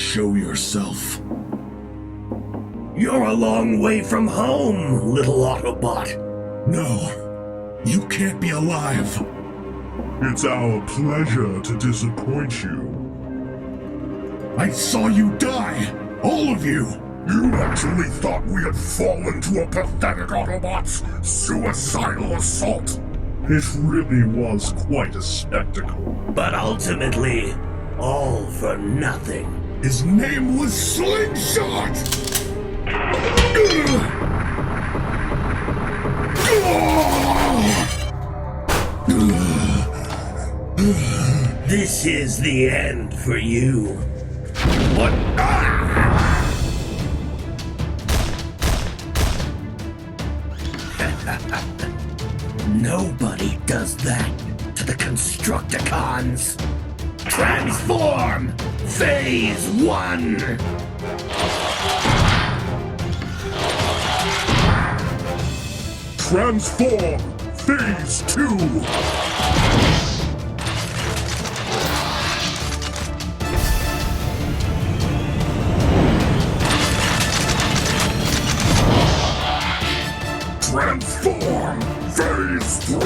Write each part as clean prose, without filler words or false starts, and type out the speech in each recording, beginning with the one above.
show yourself. You're a long way from home, little Autobot. No, you can't be alive. It's our pleasure to disappoint you. I saw you die, all of you. You actually thought we had fallen to a pathetic Autobot's suicidal assault? It really was quite a spectacle. But ultimately, all for nothing. His name was Slingshot! This is the end for you. What? Nobody does that to the Constructicons. Transform! Phase 1! Transform! Phase 2! Transform! Phase 3!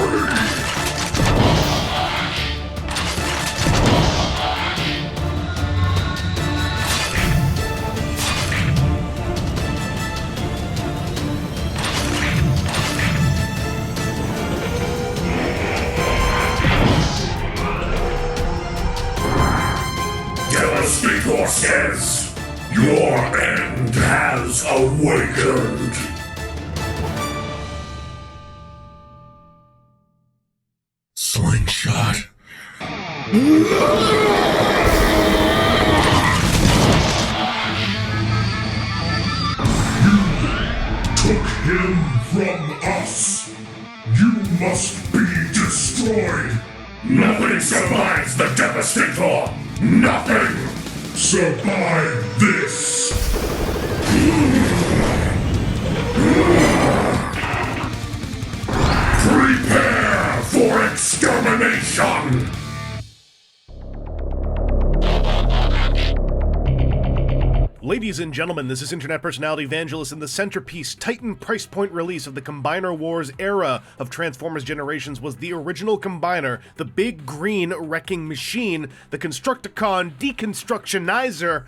Devastator says, your end has awakened. Slingshot. Took him from us. You must be destroyed. Nothing survives the Devastator. Nothing. Survive this. Prepare for extermination. Ladies and gentlemen, this is internet personality Vangelus in the centerpiece Titan price point release of the Combiner Wars era of Transformers Generations was the original Combiner, the big green wrecking machine, the Constructicon deconstructionizer,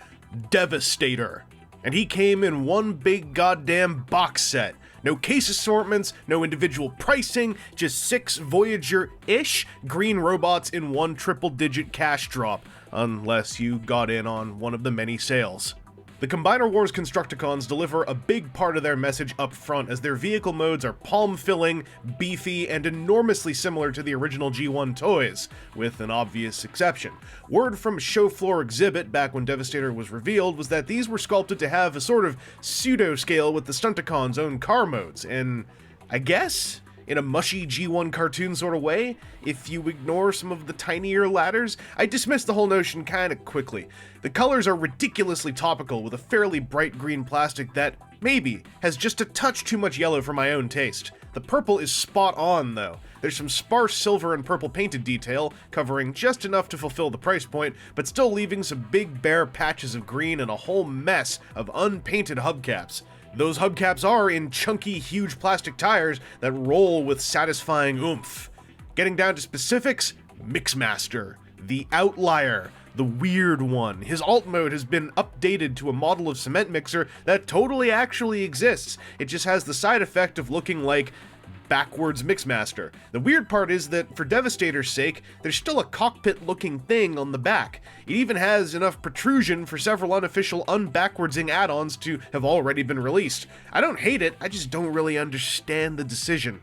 Devastator. And he came in one big goddamn box set. No case assortments, no individual pricing, just 6 Voyager-ish green robots in one triple-digit cash drop, unless you got in on one of the many sales. The Combiner Wars Constructicons deliver a big part of their message up front, as their vehicle modes are palm-filling, beefy, and enormously similar to the original G1 toys, with an obvious exception. Word from Show Floor Exhibit, back when Devastator was revealed, was that these were sculpted to have a sort of pseudo-scale with the Stunticon's own car modes, and I guess in a mushy G1 cartoon sort of way, if you ignore some of the tinier ladders. I dismissed the whole notion kinda quickly. The colors are ridiculously topical, with a fairly bright green plastic that, maybe, has just a touch too much yellow for my own taste. The purple is spot on, though. There's some sparse silver and purple painted detail, covering just enough to fulfill the price point, but still leaving some big bare patches of green and a whole mess of unpainted hubcaps. Those hubcaps are in chunky, huge plastic tires that roll with satisfying oomph. Getting down to specifics, Mixmaster, the outlier, the weird one. His alt mode has been updated to a model of cement mixer that totally actually exists. It just has the side effect of looking like backwards Mixmaster. The weird part is that, for Devastator's sake, there's still a cockpit-looking thing on the back. It even has enough protrusion for several unofficial unbackwardsing add-ons to have already been released. I don't hate it, I just don't really understand the decision.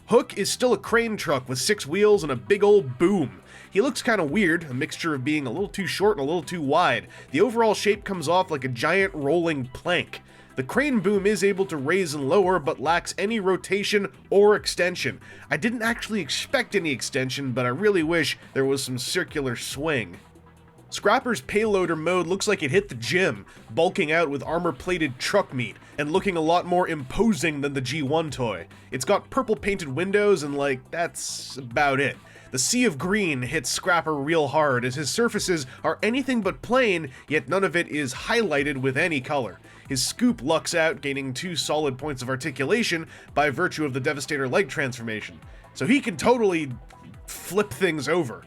Hook is still a crane truck with 6 wheels and a big old boom. He looks kinda weird, a mixture of being a little too short and a little too wide. The overall shape comes off like a giant rolling plank. The crane boom is able to raise and lower, but lacks any rotation or extension. I didn't actually expect any extension, but I really wish there was some circular swing. Scrapper's payloader mode looks like it hit the gym, bulking out with armor-plated truck meat, and looking a lot more imposing than the G1 toy. It's got purple painted windows and, like, that's about it. The sea of green hits Scrapper real hard as his surfaces are anything but plain, yet none of it is highlighted with any color. His scoop lucks out, gaining 2 solid points of articulation by virtue of the Devastator leg transformation, so he can totally flip things over.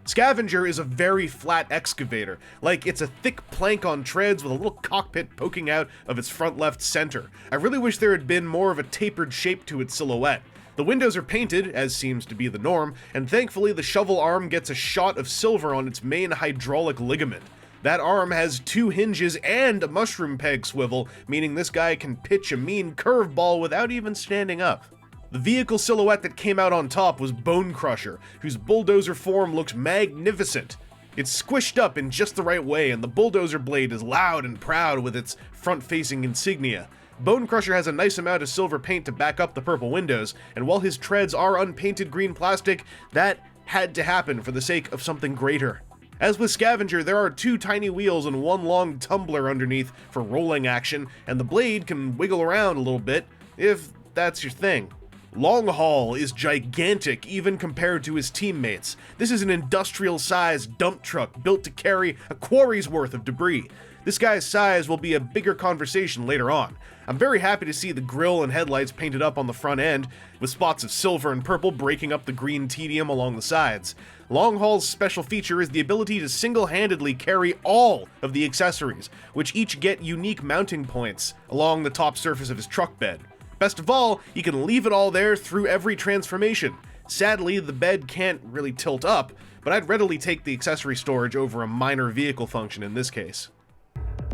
Scavenger is a very flat excavator, like it's a thick plank on treads with a little cockpit poking out of its front left center. I really wish there had been more of a tapered shape to its silhouette. The windows are painted, as seems to be the norm, and thankfully the shovel arm gets a shot of silver on its main hydraulic ligament. That arm has 2 hinges and a mushroom peg swivel, meaning this guy can pitch a mean curveball without even standing up. The vehicle silhouette that came out on top was Bone Crusher, whose bulldozer form looks magnificent. It's squished up in just the right way, and the bulldozer blade is loud and proud with its front-facing insignia. Bone Crusher has a nice amount of silver paint to back up the purple windows, and while his treads are unpainted green plastic, that had to happen for the sake of something greater. As with Scavenger, there are 2 tiny wheels and 1 long tumbler underneath for rolling action, and the blade can wiggle around a little bit, if that's your thing. Long Haul is gigantic even compared to his teammates. This is an industrial-sized dump truck built to carry a quarry's worth of debris. This guy's size will be a bigger conversation later on. I'm very happy to see the grille and headlights painted up on the front end, with spots of silver and purple breaking up the green tedium along the sides. Long Haul's special feature is the ability to single-handedly carry all of the accessories, which each get unique mounting points along the top surface of his truck bed. Best of all, you can leave it all there through every transformation. Sadly, the bed can't really tilt up, but I'd readily take the accessory storage over a minor vehicle function in this case.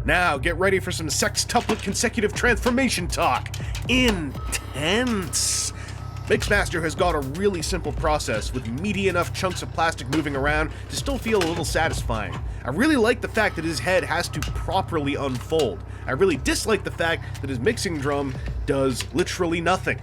Now, get ready for some sextuplet consecutive transformation talk. Intense! Mixmaster has got a really simple process with meaty enough chunks of plastic moving around to still feel a little satisfying. I really like the fact that his head has to properly unfold. I really dislike the fact that his mixing drum does literally nothing.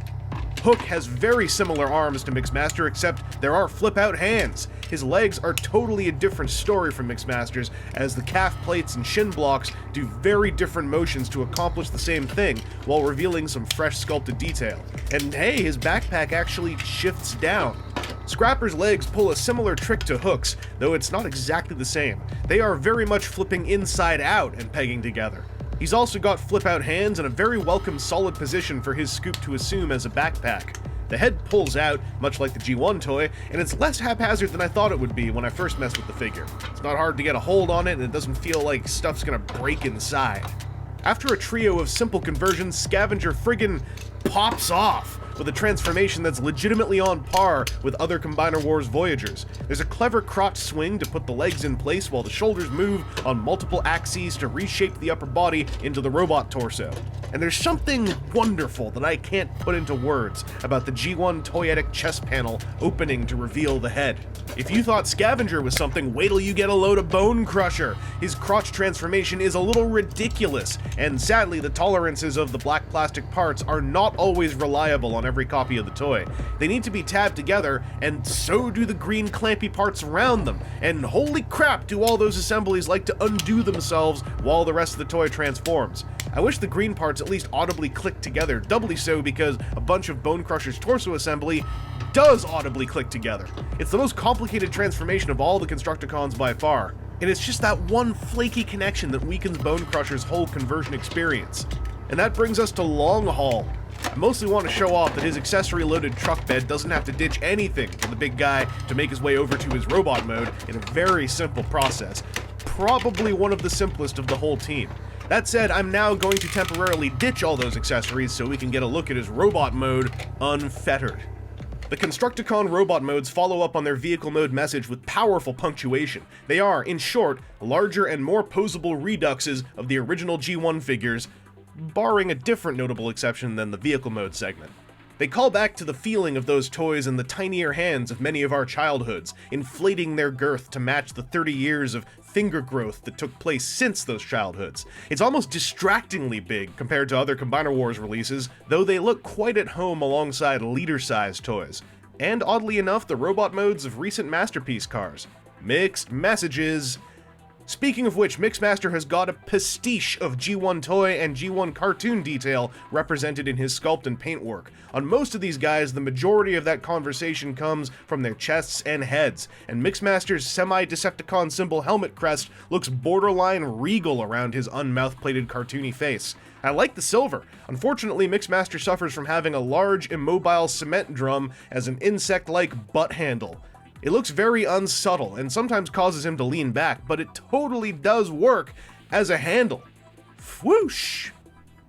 Hook has very similar arms to Mixmaster, except there are flip-out hands. His legs are totally a different story from Mixmaster's, as the calf plates and shin blocks do very different motions to accomplish the same thing, while revealing some fresh sculpted detail. And hey, his backpack actually shifts down. Scrapper's legs pull a similar trick to Hook's, though it's not exactly the same. They are very much flipping inside out and pegging together. He's also got flip-out hands and a very welcome solid position for his scoop to assume as a backpack. The head pulls out, much like the G1 toy, and it's less haphazard than I thought it would be when I first messed with the figure. It's not hard to get a hold on it, and it doesn't feel like stuff's gonna break inside. After a trio of simple conversions, Scavenger friggin' pops off with a transformation that's legitimately on par with other Combiner Wars Voyagers. There's a clever crotch swing to put the legs in place while the shoulders move on multiple axes to reshape the upper body into the robot torso. And there's something wonderful that I can't put into words about the G1 toyetic chest panel opening to reveal the head. If you thought Scavenger was something, wait till you get a load of Bone Crusher. His crotch transformation is a little ridiculous, and sadly the tolerances of the black plastic parts are not always reliable on every copy of the toy. They need to be tabbed together, and so do the green clampy parts around them, and holy crap do all those assemblies like to undo themselves while the rest of the toy transforms. I wish the green parts at least audibly click together, doubly so because a bunch of Bone Crusher's torso assembly does audibly click together. It's the most complicated transformation of all the Constructicons by far, and it's just that one flaky connection that weakens Bone Crusher's whole conversion experience. And that brings us to Long Haul. I mostly want to show off that his accessory-loaded truck bed doesn't have to ditch anything for the big guy to make his way over to his robot mode in a very simple process. Probably one of the simplest of the whole team. That said, I'm now going to temporarily ditch all those accessories so we can get a look at his robot mode unfettered. The Constructicon robot modes follow up on their vehicle mode message with powerful punctuation. They are, in short, larger and more posable reduxes of the original G1 figures, barring a different notable exception than the vehicle mode segment. They call back to the feeling of those toys in the tinier hands of many of our childhoods, inflating their girth to match the 30 years of finger growth that took place since those childhoods. It's almost distractingly big compared to other Combiner Wars releases, though they look quite at home alongside liter-sized toys. And oddly enough, the robot modes of recent Masterpiece cars. Mixed messages. Speaking of which, Mixmaster has got a pastiche of G1 toy and G1 cartoon detail represented in his sculpt and paintwork. On most of these guys, the majority of that conversation comes from their chests and heads, and Mixmaster's semi-Decepticon symbol helmet crest looks borderline regal around his unmouth-plated cartoony face. I like the silver. Unfortunately, Mixmaster suffers from having a large, immobile cement drum as an insect-like butt handle. It looks very unsubtle and sometimes causes him to lean back, but it totally does work as a handle. Whoosh!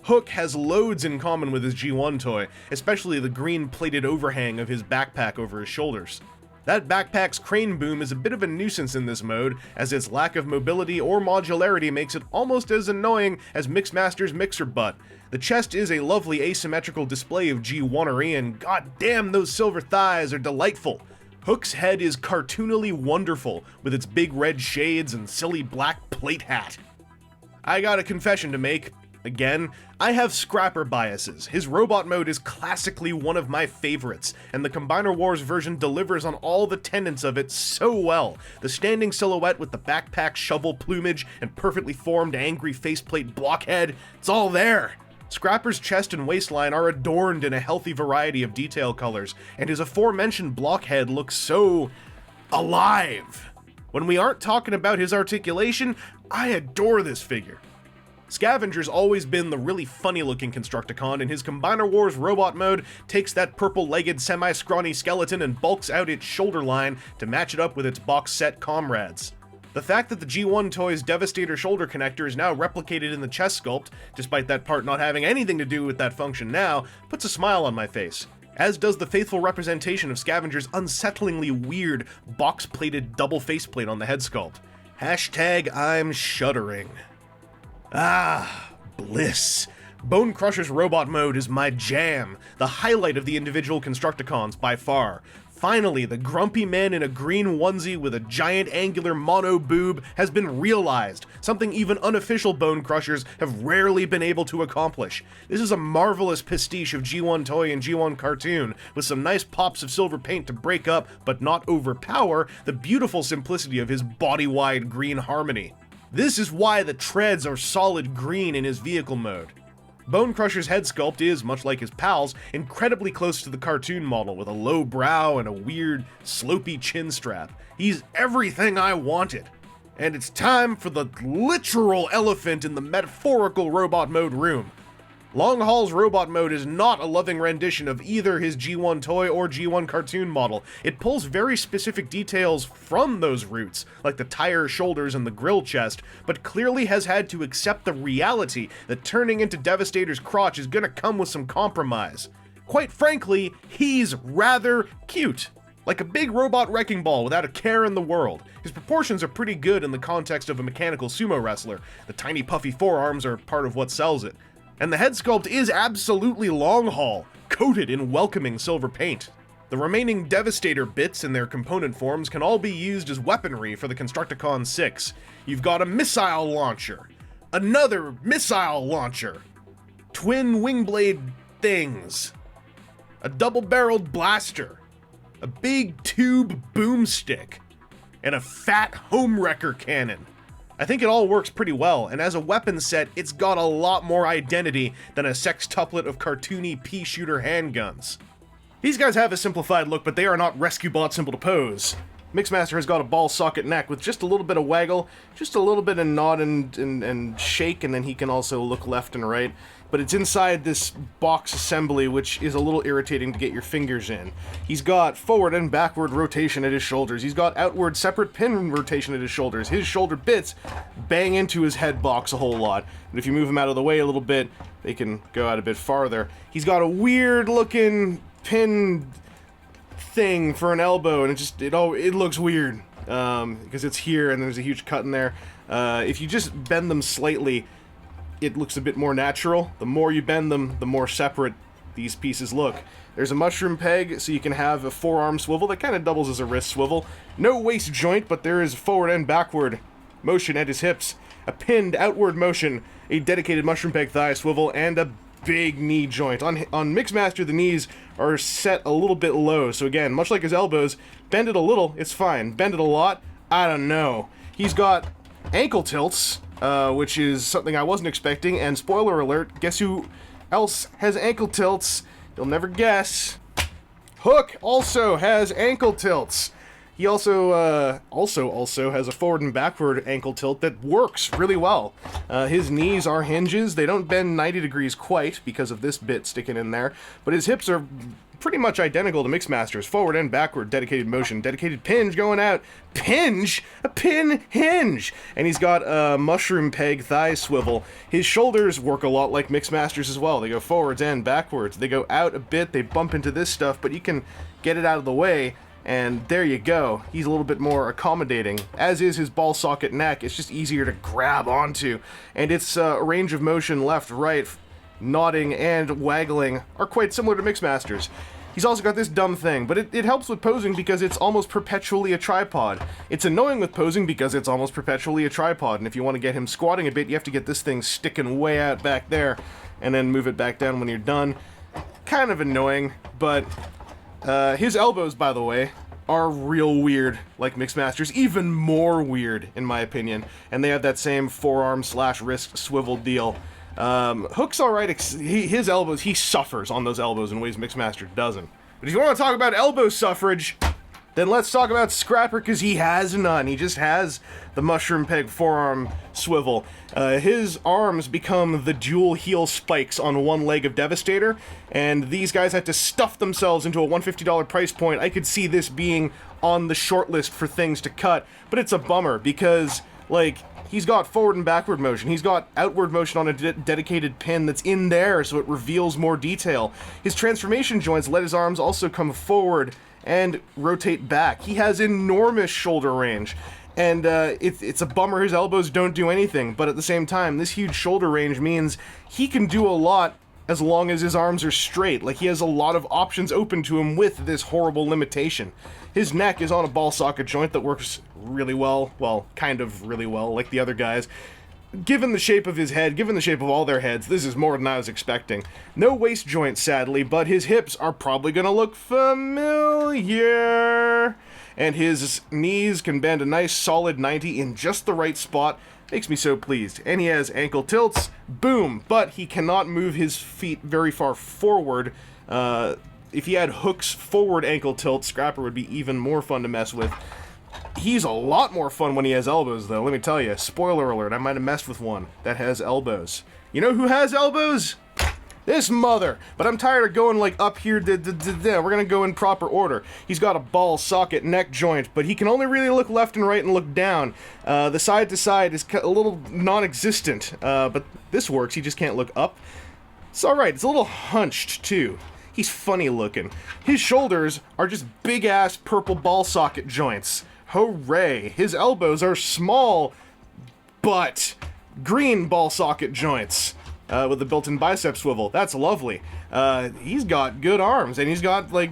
Hook has loads in common with his G1 toy, especially the green plated overhang of his backpack over his shoulders. That backpack's crane boom is a bit of a nuisance in this mode, as its lack of mobility or modularity makes it almost as annoying as Mixmaster's mixer butt. The chest is a lovely asymmetrical display of G1ery, and goddamn those silver thighs are delightful. Hook's head is cartoonily wonderful, with its big red shades and silly black plate hat. I got a confession to make. Again, I have scrapper biases. His robot mode is classically one of my favorites, and the Combiner Wars version delivers on all the tenets of it so well. The standing silhouette with the backpack shovel plumage and perfectly formed angry faceplate blockhead, it's all there. Scrapper's chest and waistline are adorned in a healthy variety of detail colors, and his aforementioned blockhead looks so alive. When we aren't talking about his articulation, I adore this figure. Scavenger's always been the really funny-looking Constructicon, and his Combiner Wars robot mode takes that purple-legged semi-scrawny skeleton and bulks out its shoulder line to match it up with its box set comrades. The fact that the G1 toy's Devastator shoulder connector is now replicated in the chest sculpt, despite that part not having anything to do with that function now, puts a smile on my face. As does the faithful representation of Scavenger's unsettlingly weird, box-plated double faceplate on the head sculpt. Hashtag I'm shuddering. Ah, bliss. Bone Crusher's robot mode is my jam, the highlight of the individual Constructicons by far. Finally, the grumpy man in a green onesie with a giant angular mono boob has been realized, something even unofficial Bone Crushers have rarely been able to accomplish. This is a marvelous pastiche of G1 toy and G1 cartoon, with some nice pops of silver paint to break up, but not overpower, the beautiful simplicity of his body-wide green harmony. This is why the treads are solid green in his vehicle mode. Bone Crusher's head sculpt is, much like his pals, incredibly close to the cartoon model, with a low brow and a weird, slopey chin strap. He's everything I wanted. And it's time for the literal elephant in the metaphorical robot mode room. Long Haul's robot mode is not a loving rendition of either his G1 toy or G1 cartoon model. It pulls very specific details from those roots, like the tire shoulders and the grill chest, but clearly has had to accept the reality that turning into Devastator's crotch is gonna come with some compromise. Quite frankly, he's rather cute. Like a big robot wrecking ball without a care in the world. His proportions are pretty good in the context of a mechanical sumo wrestler. The tiny puffy forearms are part of what sells it. And the head sculpt is absolutely Long Haul, coated in welcoming silver paint. The remaining Devastator bits in their component forms can all be used as weaponry for the Constructicon 6. You've got a missile launcher, another missile launcher, twin wingblade things, a double-barreled blaster, a big tube boomstick, and a fat home wrecker cannon. I think it all works pretty well, and as a weapon set, it's got a lot more identity than a sextuplet of cartoony pea-shooter handguns. These guys have a simplified look, but they are not rescue bot simple to pose. Mixmaster has got a ball socket neck with just a little bit of waggle, just a little bit of nod and shake, and then he can also look left and right. But it's inside this box assembly, which is a little irritating to get your fingers in. He's got forward and backward rotation at his shoulders. He's got outward separate pin rotation at his shoulders. His shoulder bits bang into his head box a whole lot. And if you move them out of the way a little bit, they can go out a bit farther. He's got a weird looking pin thing for an elbow, and it looks weird because it's here and there's a huge cut in there. If you just bend them slightly, it looks a bit more natural. The more you bend them, the more separate these pieces look. There's a mushroom peg, so you can have a forearm swivel that kind of doubles as a wrist swivel. No waist joint, but there is forward and backward motion at his hips. A pinned outward motion, a dedicated mushroom peg thigh swivel, and a big knee joint. On Mixmaster, the knees are set a little bit low, so again, much like his elbows, bend it a little, it's fine. Bend it a lot, I don't know. He's got ankle tilts, which is something I wasn't expecting, and spoiler alert, guess who else has ankle tilts? You'll never guess. Hook also has ankle tilts. He also has a forward and backward ankle tilt that works really well. His knees are hinges. They don't bend 90 degrees quite because of this bit sticking in there, but his hips are pretty much identical to Mixmaster's. Forward and backward, dedicated motion, dedicated pinge going out. Pinge? A pin hinge! And he's got a mushroom peg thigh swivel. His shoulders work a lot like Mixmaster's as well. They go forwards and backwards. They go out a bit, they bump into this stuff, but you can get it out of the way, and there you go. He's a little bit more accommodating, as is his ball socket neck. It's just easier to grab onto. And its range of motion left, right, nodding and waggling are quite similar to Mixmaster's. He's also got this dumb thing, but it helps with posing because it's almost perpetually a tripod. It's annoying with posing because it's almost perpetually a tripod, and if you want to get him squatting a bit, you have to get this thing sticking way out back there, and then move it back down when you're done. Kind of annoying, but his elbows, by the way, are real weird, like Mixmaster's, even more weird, in my opinion, and they have that same forearm/wrist swivel deal. Hook's alright, his elbows, he suffers on those elbows in ways Mixmaster doesn't. But if you want to talk about elbow suffrage, then let's talk about Scrapper, because he has none. He just has the mushroom peg forearm swivel. His arms become the dual heel spikes on one leg of Devastator, and these guys had to stuff themselves into a $150 price point. I could see this being on the short list for things to cut, but it's a bummer, because, like, he's got forward and backward motion. He's got outward motion on a dedicated pin that's in there, so it reveals more detail. His transformation joints let his arms also come forward and rotate back. He has enormous shoulder range, and it's a bummer his elbows don't do anything, but at the same time, this huge shoulder range means he can do a lot as long as his arms are straight. Like, he has a lot of options open to him with this horrible limitation. His neck is on a ball socket joint that works really well, kind of really well, like the other guys. Given the shape of his head, given the shape of all their heads, this is more than I was expecting. No waist joint, sadly, but his hips are probably gonna look familiar. And his knees can bend a nice solid 90 in just the right spot. Makes me so pleased. And he has ankle tilts, boom, but he cannot move his feet very far forward. If he had Hook's forward ankle tilt, Scrapper would be even more fun to mess with. He's a lot more fun when he has elbows, though, let me tell you. Spoiler alert, I might have messed with one that has elbows. You know who has elbows? This mother! But I'm tired of going, like, up here, we're gonna go in proper order. He's got a ball socket neck joint, but he can only really look left and right and look down. The side to side is a little non-existent, but this works, he just can't look up. It's alright, it's a little hunched, too. He's funny looking. His shoulders are just big-ass purple ball socket joints. Hooray! His elbows are small, but green ball socket joints. With the built-in bicep swivel. That's lovely. He's got good arms, and he's got, like,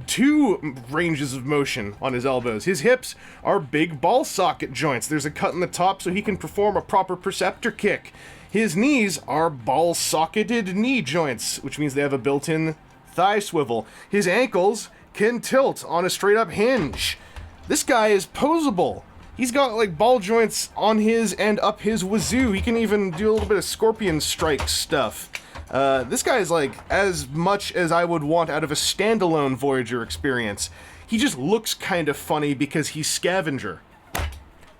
2 ranges of motion on his elbows. His hips are big ball socket joints. There's a cut in the top so he can perform a proper Perceptor kick. His knees are ball socketed knee joints, which means they have a built-in thigh swivel. His ankles can tilt on a straight-up hinge. This guy is posable. He's got, like, ball joints on his and up his wazoo. He can even do a little bit of scorpion strike stuff. This guy is, like, as much as I would want out of a standalone Voyager experience. He just looks kind of funny because he's Scavenger.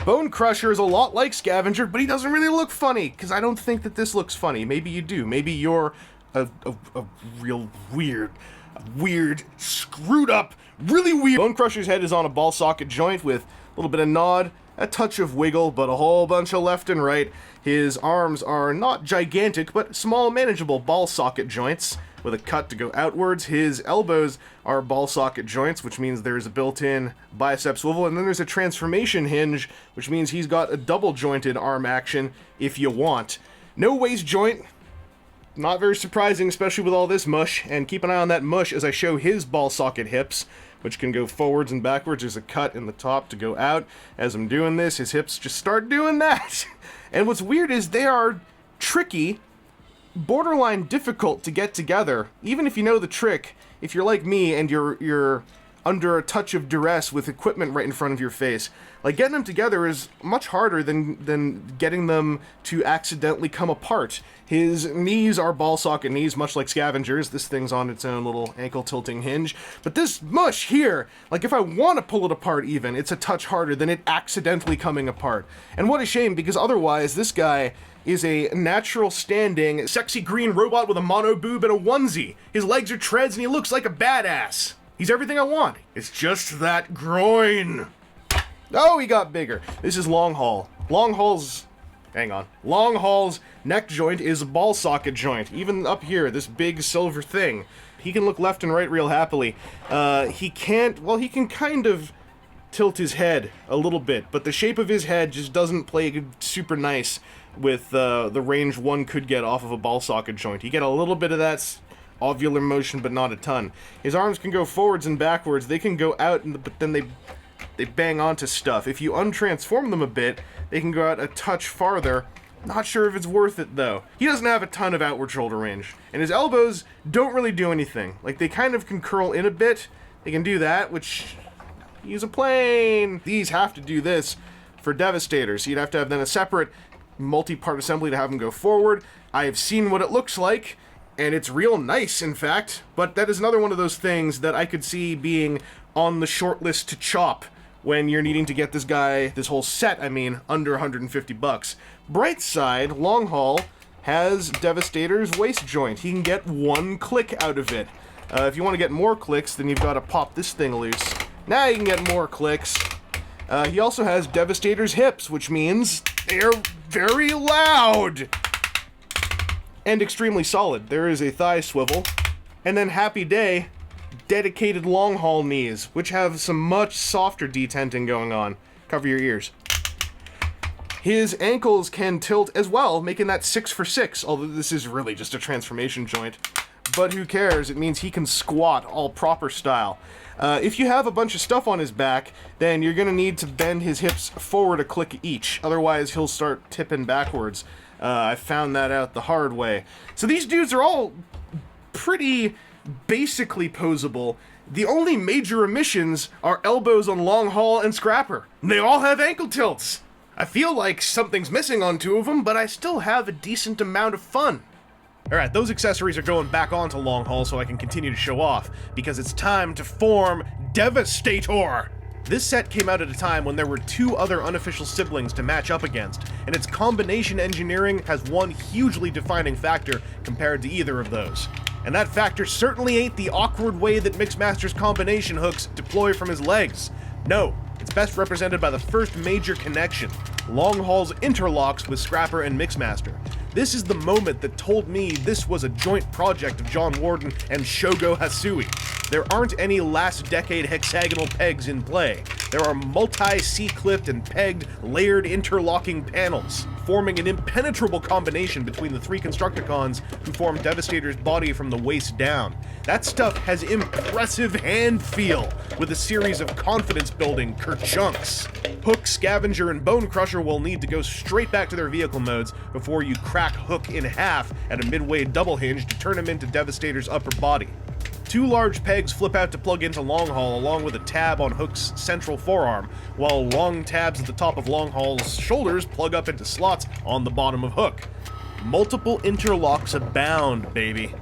Bone Crusher is a lot like Scavenger, but he doesn't really look funny, because I don't think that this looks funny. Maybe you do. Maybe you're a real weird, screwed up, really weird. Bone Crusher's head is on a ball socket joint with a little bit of nod, a touch of wiggle, but a whole bunch of left and right. His arms are not gigantic, but small, manageable ball socket joints with a cut to go outwards. His elbows are ball socket joints, which means there's a built-in bicep swivel, and then there's a transformation hinge, which means he's got a double-jointed arm action if you want. No waist joint. Not very surprising, especially with all this mush, and keep an eye on that mush as I show his ball socket hips, which can go forwards and backwards. There's a cut in the top to go out. As I'm doing this, his hips just start doing that. And what's weird is they are tricky, borderline difficult to get together, even if you know the trick. If you're like me and you're under a touch of duress with equipment right in front of your face. Like, getting them together is much harder than getting them to accidentally come apart. His knees are ball socket knees, much like Scavenger's. This thing's on its own little ankle tilting hinge. But this mush here, like, if I want to pull it apart even, it's a touch harder than it accidentally coming apart. And what a shame, because otherwise this guy is a natural standing, sexy green robot with a mono boob and a onesie. His legs are treads and he looks like a badass. He's everything I want. It's just that groin. Oh, he got bigger. This is Long Haul. Long Haul's neck joint is a ball socket joint. Even up here, this big silver thing. He can look left and right real happily. He can kind of tilt his head a little bit, but the shape of his head just doesn't play super nice with the range one could get off of a ball socket joint. You get a little bit of that ovular motion, but not a ton. His arms can go forwards and backwards. They can go out, but then they bang onto stuff. If you untransform them a bit, they can go out a touch farther. Not sure if it's worth it, though. He doesn't have a ton of outward shoulder range. And his elbows don't really do anything. Like, they kind of can curl in a bit. They can do that, which... use a plane! These have to do this for Devastators. So you'd have to have then a separate multi-part assembly to have them go forward. I have seen what it looks like, and it's real nice, in fact. But that is another one of those things that I could see being on the short list to chop when you're needing to get this guy, this whole set, under 150 bucks. Bright side, Long Haul has Devastator's waist joint. He can get one click out of it. If you want to get more clicks, then you've got to pop this thing loose. Now you can get more clicks. He also has Devastator's hips, which means they're very loud and extremely solid. There is a thigh swivel, and then happy day, dedicated Long Haul knees, which have some much softer detenting going on. Cover your ears. His ankles can tilt as well, making that 6 for 6, although this is really just a transformation joint. But who cares? It means he can squat all proper style. If you have a bunch of stuff on his back, then you're going to need to bend his hips forward a click each. Otherwise, he'll start tipping backwards. I found that out the hard way. So these dudes are all pretty basically posable. The only major omissions are elbows on Long Haul and Scrapper. They all have ankle tilts. I feel like something's missing on 2 of them, but I still have a decent amount of fun. Alright, those accessories are going back onto Long Haul so I can continue to show off, because it's time to form Devastator! This set came out at a time when there were 2 other unofficial siblings to match up against, and its combination engineering has one hugely defining factor compared to either of those. And that factor certainly ain't the awkward way that Mixmaster's combination hooks deploy from his legs. No, it's best represented by the first major connection, Long Haul's interlocks with Scrapper and Mixmaster. This is the moment that told me this was a joint project of John Warden and Shogo Hasui. There aren't any last decade hexagonal pegs in play. There are multi-C-clipped and pegged, layered interlocking panels, forming an impenetrable combination between the 3 Constructicons who form Devastator's body from the waist down. That stuff has impressive hand feel, with a series of confidence-building kerchunks. Hook, Scavenger, and Bone Crusher will need to go straight back to their vehicle modes before you crack Hook in half at a midway double hinge to turn him into Devastator's upper body. 2 large pegs flip out to plug into Long Haul along with a tab on Hook's central forearm, while long tabs at the top of Long Haul's shoulders plug up into slots on the bottom of Hook. Multiple interlocks abound, baby.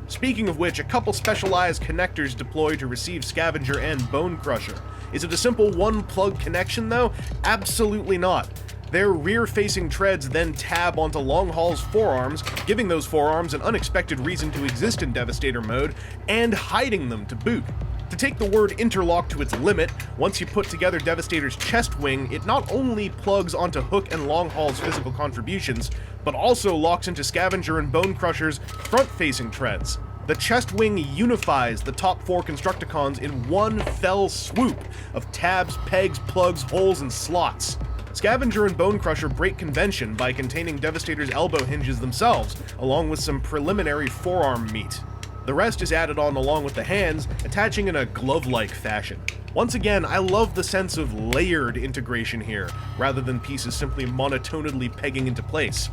Speaking of which, a couple specialized connectors deploy to receive Scavenger and Bone Crusher. Is it a simple one-plug connection, though? Absolutely not. Their rear-facing treads then tab onto Long Haul's forearms, giving those forearms an unexpected reason to exist in Devastator mode, and hiding them to boot. To take the word interlock to its limit, once you put together Devastator's chest wing, it not only plugs onto Hook and Long Haul's physical contributions, but also locks into Scavenger and Bone Crusher's front-facing treads. The chest wing unifies the top 4 Constructicons in one fell swoop of tabs, pegs, plugs, holes, and slots. Scavenger and Bone Crusher break convention by containing Devastator's elbow hinges themselves, along with some preliminary forearm meat. The rest is added on along with the hands, attaching in a glove-like fashion. Once again, I love the sense of layered integration here, rather than pieces simply monotonedly pegging into place.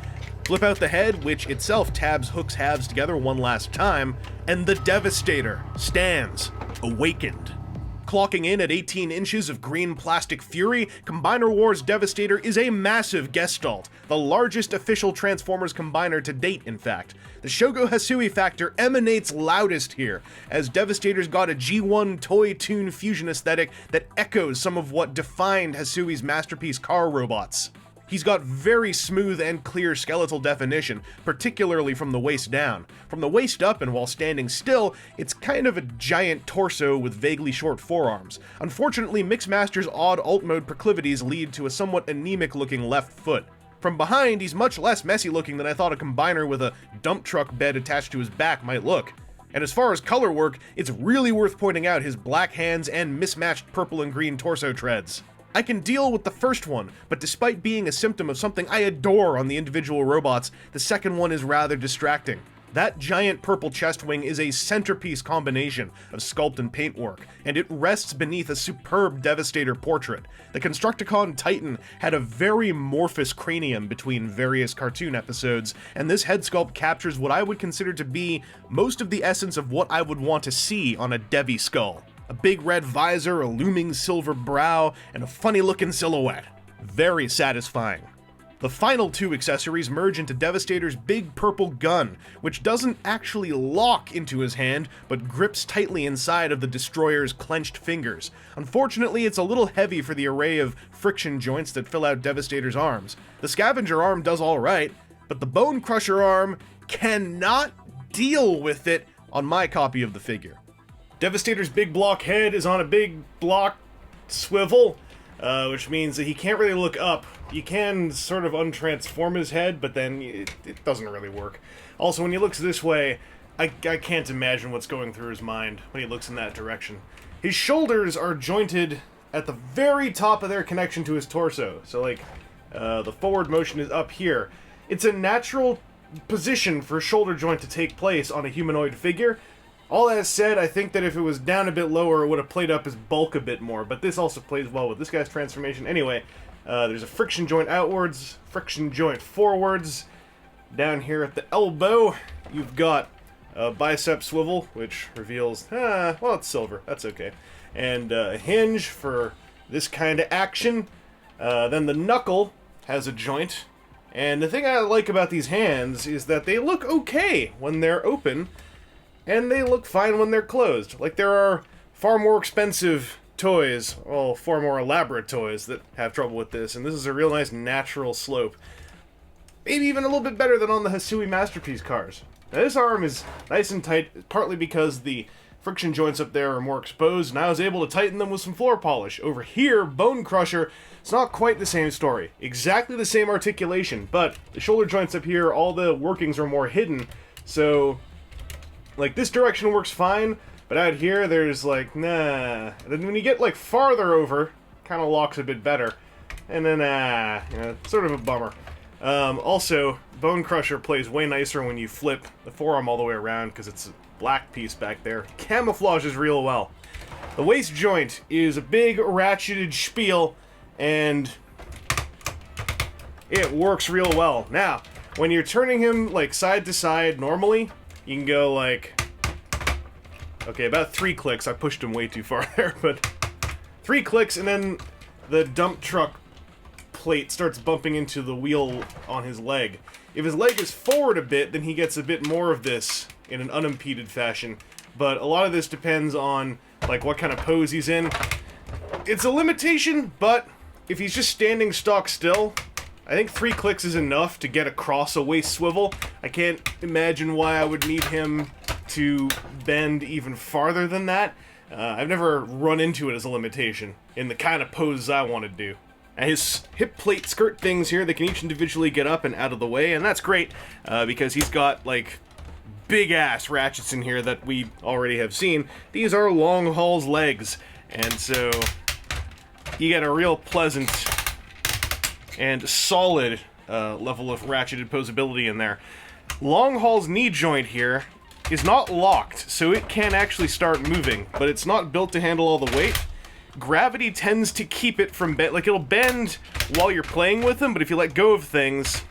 Flip out the head, which itself tabs Hook's halves together one last time, and the Devastator stands, awakened. Clocking in at 18 inches of green plastic fury, Combiner Wars Devastator is a massive gestalt, the largest official Transformers combiner to date, in fact. The Shogo Hasui factor emanates loudest here, as Devastator's got a G1 toy tune fusion aesthetic that echoes some of what defined Hasui's masterpiece car robots. He's got very smooth and clear skeletal definition, particularly from the waist down. From the waist up and while standing still, it's kind of a giant torso with vaguely short forearms. Unfortunately, Mixmaster's odd alt mode proclivities lead to a somewhat anemic looking left foot. From behind, he's much less messy looking than I thought a combiner with a dump truck bed attached to his back might look. And as far as color work, it's really worth pointing out his black hands and mismatched purple and green torso treads. I can deal with the first one, but despite being a symptom of something I adore on the individual robots, the second one is rather distracting. That giant purple chest wing is a centerpiece combination of sculpt and paintwork, and it rests beneath a superb Devastator portrait. The Constructicon Titan had a very amorphous cranium between various cartoon episodes, and this head sculpt captures what I would consider to be most of the essence of what I would want to see on a Devi skull. A big red visor, a looming silver brow, and a funny-looking silhouette. Very satisfying. The final two accessories merge into Devastator's big purple gun, which doesn't actually lock into his hand, but grips tightly inside of the Destroyer's clenched fingers. Unfortunately, it's a little heavy for the array of friction joints that fill out Devastator's arms. The Scavenger arm does alright, but the Bone Crusher arm cannot deal with it on my copy of the figure. Devastator's big block head is on a big block swivel, which means that he can't really look up. You can sort of untransform his head, but then it doesn't really work. Also, when he looks this way, I can't imagine what's going through his mind when he looks in that direction. His shoulders are jointed at the very top of their connection to his torso, so like, the forward motion is up here. It's a natural position for a shoulder joint to take place on a humanoid figure. All that said, I think that if it was down a bit lower, it would have played up his bulk a bit more, but this also plays well with this guy's transformation. Anyway, there's a friction joint outwards, friction joint forwards. Down here at the elbow, you've got a bicep swivel, which reveals, well, it's silver, that's okay. And a hinge for this kind of action. Then the knuckle has a joint. And the thing I like about these hands is that they look okay when they're open, and they look fine when they're closed. Like, there are far more expensive toys, well, far more elaborate toys that have trouble with this, and this is a real nice natural slope. Maybe even a little bit better than on the Hasui Masterpiece cars. Now, this arm is nice and tight, partly because the friction joints up there are more exposed, and I was able to tighten them with some floor polish. Over here, Bone Crusher, it's not quite the same story. Exactly the same articulation, but the shoulder joints up here, all the workings are more hidden, so like, this direction works fine, but out here, there's like, nah. And then when you get, like, farther over, kind of locks a bit better. And then, you know, sort of a bummer. Also, Bone Crusher plays way nicer when you flip the forearm all the way around, because it's a black piece back there. Camouflages real well. The waist joint is a big, ratcheted spiel, and it works real well. Now, when you're turning him, like, side to side normally, you can go, like, okay, about 3 clicks. I pushed him way too far there, but 3 clicks, and then the dump truck plate starts bumping into the wheel on his leg. If his leg is forward a bit, then he gets a bit more of this in an unimpeded fashion, but a lot of this depends on, like, what kind of pose he's in. It's a limitation, but if he's just standing stock still, I think 3 clicks is enough to get across a waist swivel. I can't imagine why I would need him to bend even farther than that. I've never run into it as a limitation in the kind of poses I want to do. And his hip plate skirt things here, they can each individually get up and out of the way, and that's great, because he's got, like, big-ass ratchets in here that we already have seen. These are Long Haul's legs, and so you get a real pleasant and solid level of ratcheted posability in there. Long Haul's knee joint here is not locked, so it can actually start moving, but it's not built to handle all the weight. Gravity tends to keep it from like, it'll bend while you're playing with them, but if you let go of things,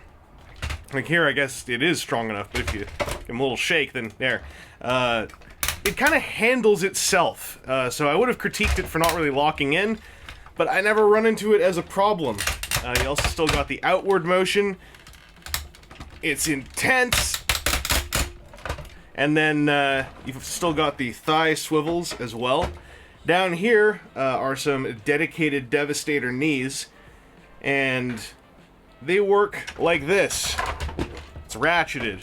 like here, I guess it is strong enough, but if you give him a little shake, then there. it kind of handles itself. So I would have critiqued it for not really locking in, but I never run into it as a problem. You also still got the outward motion. It's intense. And then you've still got the thigh swivels as well. Down here are some dedicated Devastator knees, and they work like this. It's ratcheted.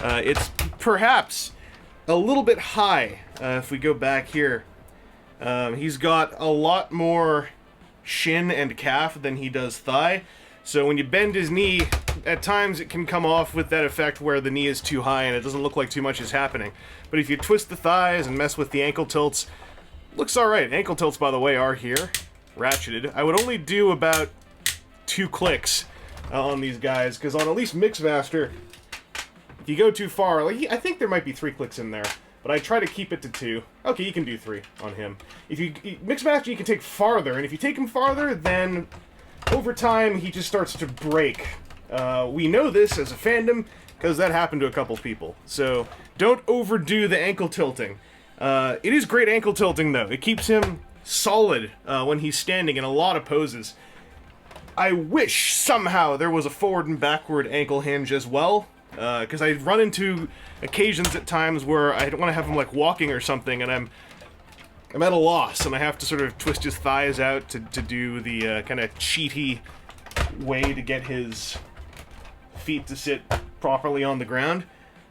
It's perhaps a little bit high. If we go back here, he's got a lot more shin and calf than he does thigh. So when you bend his knee, at times it can come off with that effect where the knee is too high and it doesn't look like too much is happening. But if you twist the thighs and mess with the ankle tilts, looks alright. Ankle tilts, by the way, are here, ratcheted. I would only do about 2 clicks on these guys, because on at least Mixmaster, if you go too far, like, I think there might be 3 clicks in there, but I try to keep it to 2. Okay, you can do 3 on him. If you Mixmaster, you can take farther, and if you take him farther, then over time he just starts to break. We know this as a fandom because that happened to a couple people. So don't overdo the ankle tilting. It is great ankle tilting though. It keeps him solid when he's standing in a lot of poses. I wish somehow there was a forward and backward ankle hinge as well, because I run into occasions at times where I want to have him like walking or something, and I'm at a loss, and I have to sort of twist his thighs out to do the kind of cheaty way to get his feet to sit properly on the ground.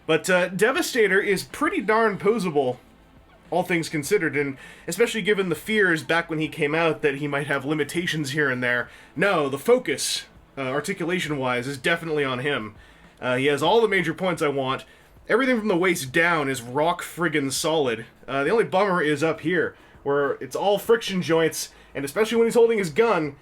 But Devastator is pretty darn poseable, all things considered, and especially given the fears back when he came out that he might have limitations here and there. No, the focus, articulation-wise, is definitely on him. He has all the major points I want. Everything from the waist down is rock friggin' solid. The only bummer is up here, where it's all friction joints, and especially when he's holding his gun,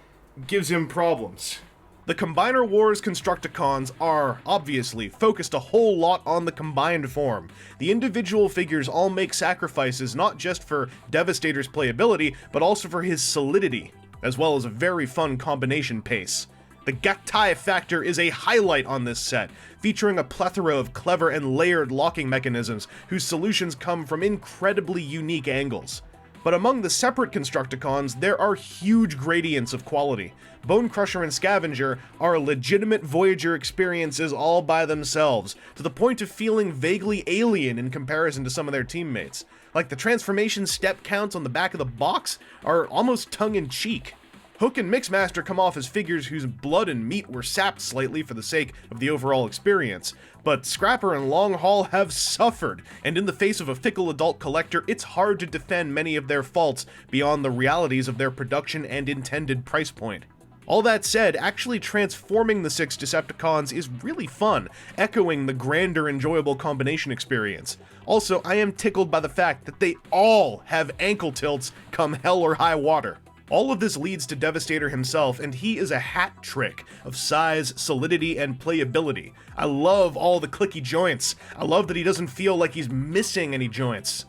gives him problems. The Combiner Wars Constructicons are, obviously, focused a whole lot on the combined form. The individual figures all make sacrifices not just for Devastator's playability, but also for his solidity, as well as a very fun combination pace. The Gaktai factor is a highlight on this set, featuring a plethora of clever and layered locking mechanisms whose solutions come from incredibly unique angles. But among the separate Constructicons, there are huge gradients of quality. Bone Crusher and Scavenger are legitimate Voyager experiences all by themselves, to the point of feeling vaguely alien in comparison to some of their teammates. Like the transformation step counts on the back of the box are almost tongue-in-cheek. Hook and Mixmaster come off as figures whose blood and meat were sapped slightly for the sake of the overall experience, but Scrapper and Long Haul have suffered, and in the face of a fickle adult collector, it's hard to defend many of their faults beyond the realities of their production and intended price point. All that said, actually transforming the 6 Decepticons is really fun, echoing the grander, enjoyable combination experience. Also, I am tickled by the fact that they all have ankle tilts come hell or high water. All of this leads to Devastator himself, and he is a hat trick of size, solidity, and playability. I love all the clicky joints. I love that he doesn't feel like he's missing any joints.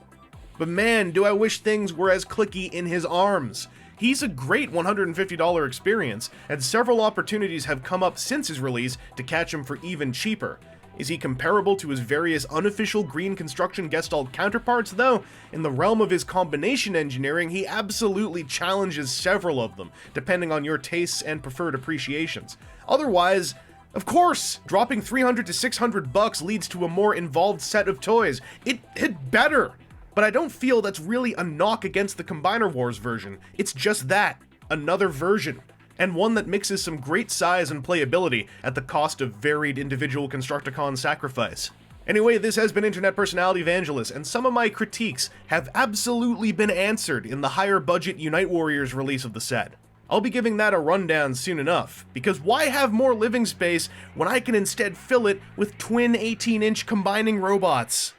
But man, do I wish things were as clicky in his arms. He's a great $150 experience, and several opportunities have come up since his release to catch him for even cheaper. Is he comparable to his various unofficial Green Construction Gestalt counterparts, though? In the realm of his combination engineering, he absolutely challenges several of them, depending on your tastes and preferred appreciations. Otherwise, of course, dropping $300 to $600 leads to a more involved set of toys. It had better! But I don't feel that's really a knock against the Combiner Wars version. It's just that, another version. And one that mixes some great size and playability at the cost of varied individual Constructicon sacrifice. Anyway, this has been Internet Personality Vangelus, and some of my critiques have absolutely been answered in the higher budget Unite Warriors release of the set. I'll be giving that a rundown soon enough, because why have more living space when I can instead fill it with twin 18-inch combining robots?